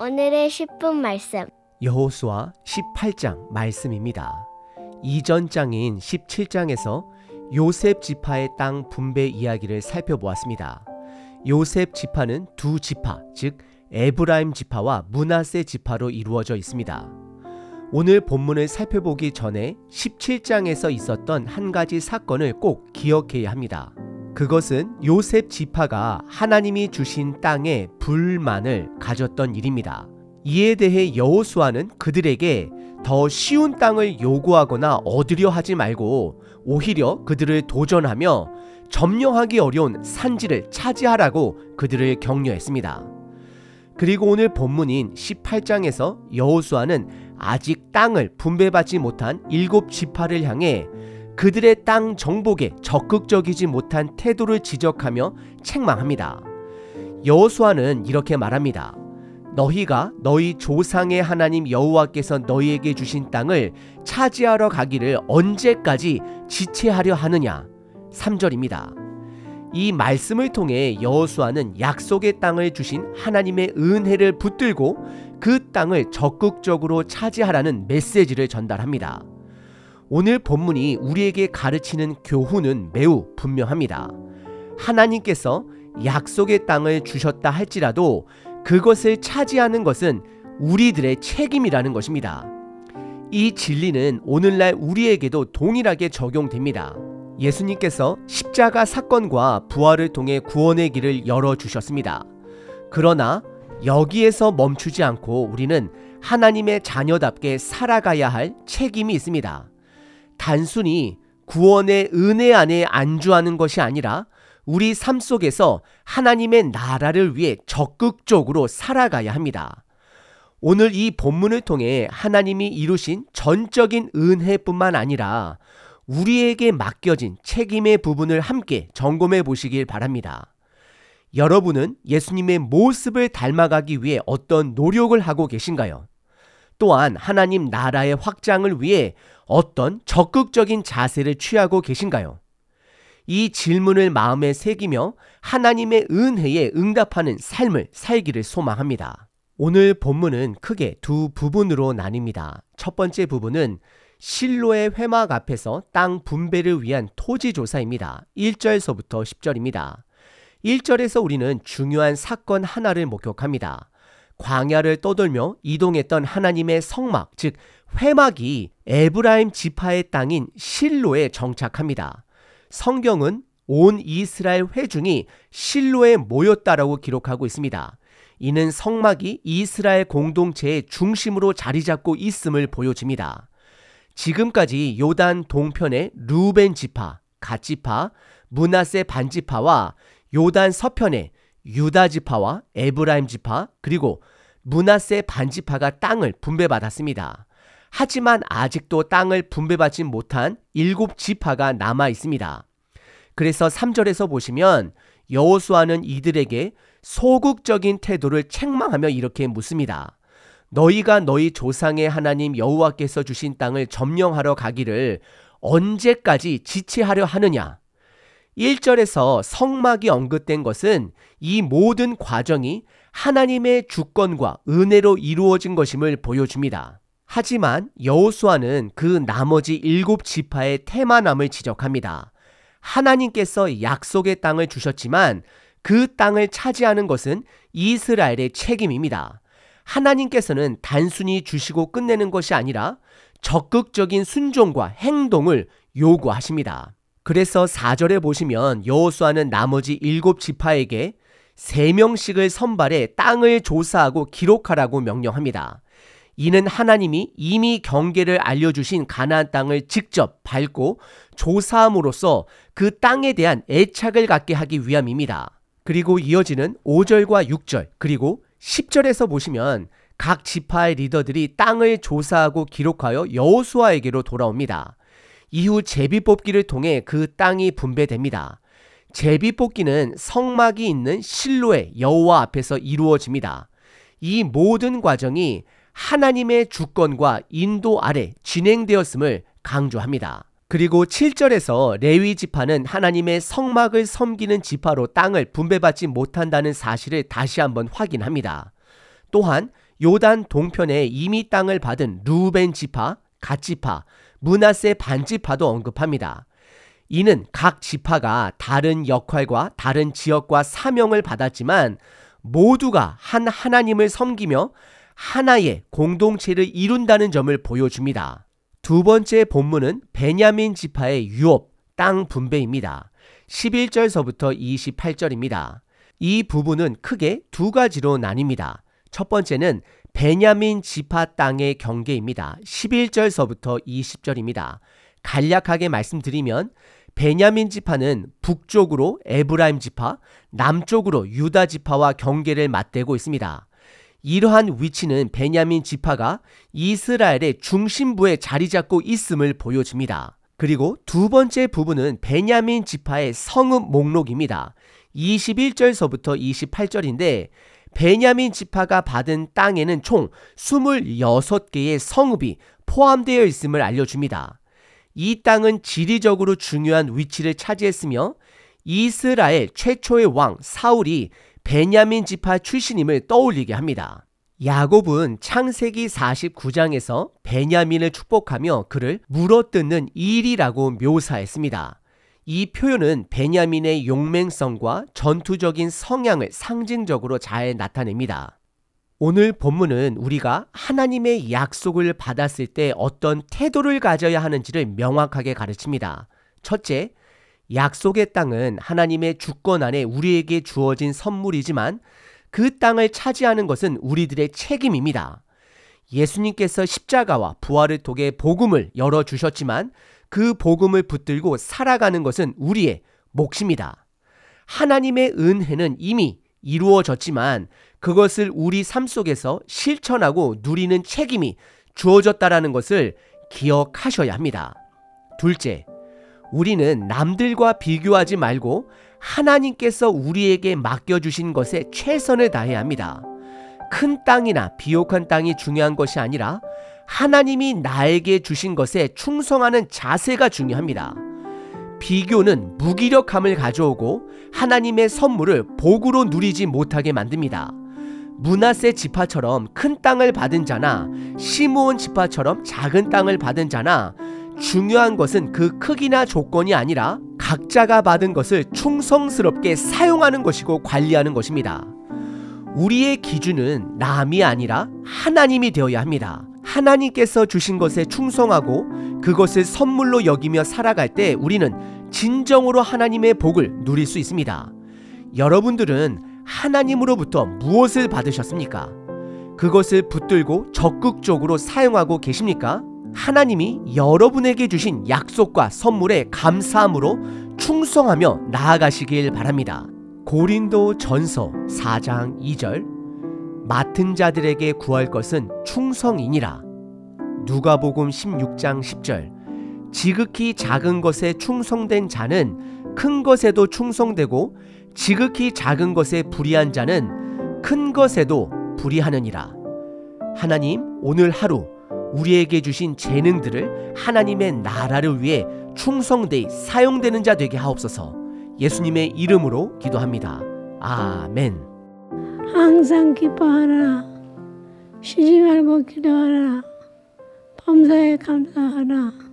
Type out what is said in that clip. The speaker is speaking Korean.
오늘의 10분 말씀. 여호수아 18장 말씀입니다. 이전 장인 17장에서 요셉 지파의 땅 분배 이야기를 살펴보았습니다. 요셉 지파는 두 지파, 즉 에브라임 지파와 므낫세 지파로 이루어져 있습니다. 오늘 본문을 살펴보기 전에 17장에서 있었던 한 가지 사건을 꼭 기억해야 합니다. 그것은 요셉 지파가 하나님이 주신 땅에 불만을 가졌던 일입니다. 이에 대해 여호수아는 그들에게 더 쉬운 땅을 요구하거나 얻으려 하지 말고 오히려 그들을 도전하며 점령하기 어려운 산지를 차지하라고 그들을 격려했습니다. 그리고 오늘 본문인 18장에서 여호수아는 아직 땅을 분배받지 못한 7지파를 향해 그들의 땅 정복에 적극적이지 못한 태도를 지적하며 책망합니다. 여호수아는 이렇게 말합니다. 너희가 너희 조상의 하나님 여호와께서 너희에게 주신 땅을 차지하러 가기를 언제까지 지체하려 하느냐. 3절입니다. 이 말씀을 통해 여호수아는 약속의 땅을 주신 하나님의 은혜를 붙들고 그 땅을 적극적으로 차지하라는 메시지를 전달합니다. 오늘 본문이 우리에게 가르치는 교훈은 매우 분명합니다. 하나님께서 약속의 땅을 주셨다 할지라도 그것을 차지하는 것은 우리들의 책임이라는 것입니다. 이 진리는 오늘날 우리에게도 동일하게 적용됩니다. 예수님께서 십자가 사건과 부활을 통해 구원의 길을 열어주셨습니다. 그러나 여기에서 멈추지 않고 우리는 하나님의 자녀답게 살아가야 할 책임이 있습니다. 단순히 구원의 은혜 안에 안주하는 것이 아니라 우리 삶 속에서 하나님의 나라를 위해 적극적으로 살아가야 합니다. 오늘 이 본문을 통해 하나님이 이루신 전적인 은혜뿐만 아니라 우리에게 맡겨진 책임의 부분을 함께 점검해 보시길 바랍니다. 여러분은 예수님의 모습을 닮아가기 위해 어떤 노력을 하고 계신가요? 또한 하나님 나라의 확장을 위해 어떤 적극적인 자세를 취하고 계신가요? 이 질문을 마음에 새기며 하나님의 은혜에 응답하는 삶을 살기를 소망합니다. 오늘 본문은 크게 두 부분으로 나뉩니다. 첫 번째 부분은 실로의 회막 앞에서 땅 분배를 위한 토지 조사입니다. 1절서부터 10절입니다. 1절에서 우리는 중요한 사건 하나를 목격합니다. 광야를 떠돌며 이동했던 하나님의 성막, 즉 회막이 에브라임 지파의 땅인 실로에 정착합니다. 성경은 온 이스라엘 회중이 실로에 모였다라고 기록하고 있습니다. 이는 성막이 이스라엘 공동체의 중심으로 자리 잡고 있음을 보여줍니다. 지금까지 요단 동편의 루벤 지파, 갓 지파, 므낫세 반 지파와 요단 서편의 유다 지파와 에브라임 지파, 그리고 므낫세 반 지파가 땅을 분배받았습니다. 하지만 아직도 땅을 분배받지 못한 7지파가 남아 있습니다. 그래서 3절에서 보시면 여호수아는 이들에게 소극적인 태도를 책망하며 이렇게 묻습니다. 너희가 너희 조상의 하나님 여호와께서 주신 땅을 점령하러 가기를 언제까지 지체하려 하느냐? 1절에서 성막이 언급된 것은 이 모든 과정이 하나님의 주권과 은혜로 이루어진 것임을 보여줍니다. 하지만 여호수아는 그 나머지 7지파의 태만함을 지적합니다. 하나님께서 약속의 땅을 주셨지만 그 땅을 차지하는 것은 이스라엘의 책임입니다. 하나님께서는 단순히 주시고 끝내는 것이 아니라 적극적인 순종과 행동을 요구하십니다. 그래서 4절에 보시면 여호수아는 나머지 7지파에게 3명씩을 선발해 땅을 조사하고 기록하라고 명령합니다. 이는 하나님이 이미 경계를 알려주신 가나안 땅을 직접 밟고 조사함으로써 그 땅에 대한 애착을 갖게 하기 위함입니다. 그리고 이어지는 5절과 6절 그리고 10절에서 보시면 각 지파의 리더들이 땅을 조사하고 기록하여 여호수아에게로 돌아옵니다. 이후 제비뽑기를 통해 그 땅이 분배됩니다. 제비뽑기는 성막이 있는 실로의 여호와 앞에서 이루어집니다. 이 모든 과정이 하나님의 주권과 인도 아래 진행되었음을 강조합니다. 그리고 7절에서 레위 지파는 하나님의 성막을 섬기는 지파로 땅을 분배받지 못한다는 사실을 다시 한번 확인합니다. 또한 요단 동편에 이미 땅을 받은 루벤 지파, 갓 지파, 므낫세 반 지파도 언급합니다. 이는 각 지파가 다른 역할과 다른 지역과 사명을 받았지만 모두가 한 하나님을 섬기며 하나의 공동체를 이룬다는 점을 보여줍니다. 두 번째 본문은 베냐민 지파의 유업, 땅 분배입니다. 11절서부터 28절입니다. 이 부분은 크게 두 가지로 나뉩니다. 첫 번째는 베냐민 지파 땅의 경계입니다. 11절서부터 20절입니다. 간략하게 말씀드리면 베냐민 지파는 북쪽으로 에브라임 지파, 남쪽으로 유다 지파와 경계를 맞대고 있습니다. 이러한 위치는 베냐민 지파가 이스라엘의 중심부에 자리 잡고 있음을 보여줍니다. 그리고 두 번째 부분은 베냐민 지파의 성읍 목록입니다. 21절서부터 28절인데 베냐민 지파가 받은 땅에는 총 26개의 성읍이 포함되어 있음을 알려줍니다. 이 땅은 지리적으로 중요한 위치를 차지했으며 이스라엘 최초의 왕 사울이 베냐민 지파 출신임을 떠올리게 합니다. 야곱은 창세기 49장에서 베냐민을 축복하며 그를 물어뜯는 일이라고 묘사했습니다. 이 표현은 베냐민의 용맹성과 전투적인 성향을 상징적으로 잘 나타냅니다. 오늘 본문은 우리가 하나님의 약속을 받았을 때 어떤 태도를 가져야 하는지를 명확하게 가르칩니다. 첫째, 약속의 땅은 하나님의 주권 안에 우리에게 주어진 선물이지만 그 땅을 차지하는 것은 우리들의 책임입니다. 예수님께서 십자가와 부활을 통해 복음을 열어주셨지만 그 복음을 붙들고 살아가는 것은 우리의 몫입니다. 하나님의 은혜는 이미 이루어졌지만 그것을 우리 삶 속에서 실천하고 누리는 책임이 주어졌다는 것을 기억하셔야 합니다. 둘째, 우리는 남들과 비교하지 말고 하나님께서 우리에게 맡겨주신 것에 최선을 다해야 합니다. 큰 땅이나 비옥한 땅이 중요한 것이 아니라 하나님이 나에게 주신 것에 충성하는 자세가 중요합니다. 비교는 무기력함을 가져오고 하나님의 선물을 복으로 누리지 못하게 만듭니다. 므낫세 지파처럼 큰 땅을 받은 자나 시므온 지파처럼 작은 땅을 받은 자나 중요한 것은 그 크기나 조건이 아니라 각자가 받은 것을 충성스럽게 사용하는 것이고 관리하는 것입니다. 우리의 기준은 남이 아니라 하나님이 되어야 합니다. 하나님께서 주신 것에 충성하고 그것을 선물로 여기며 살아갈 때 우리는 진정으로 하나님의 복을 누릴 수 있습니다. 여러분들은 하나님으로부터 무엇을 받으셨습니까? 그것을 붙들고 적극적으로 사용하고 계십니까? 하나님이 여러분에게 주신 약속과 선물에 감사함으로 충성하며 나아가시길 바랍니다. 고린도 전서 4장 2절 맡은 자들에게 구할 것은 충성이니라. 누가복음 16장 10절 지극히 작은 것에 충성된 자는 큰 것에도 충성되고 지극히 작은 것에 불의한 자는 큰 것에도 불의하느니라. 하나님, 오늘 하루 우리에게 주신 재능들을 하나님의 나라를 위해 충성되이 사용되는 자 되게 하옵소서. 예수님의 이름으로 기도합니다. 아멘. 항상 기뻐하라. 쉬지 말고 기도하라. 범사에 감사하라.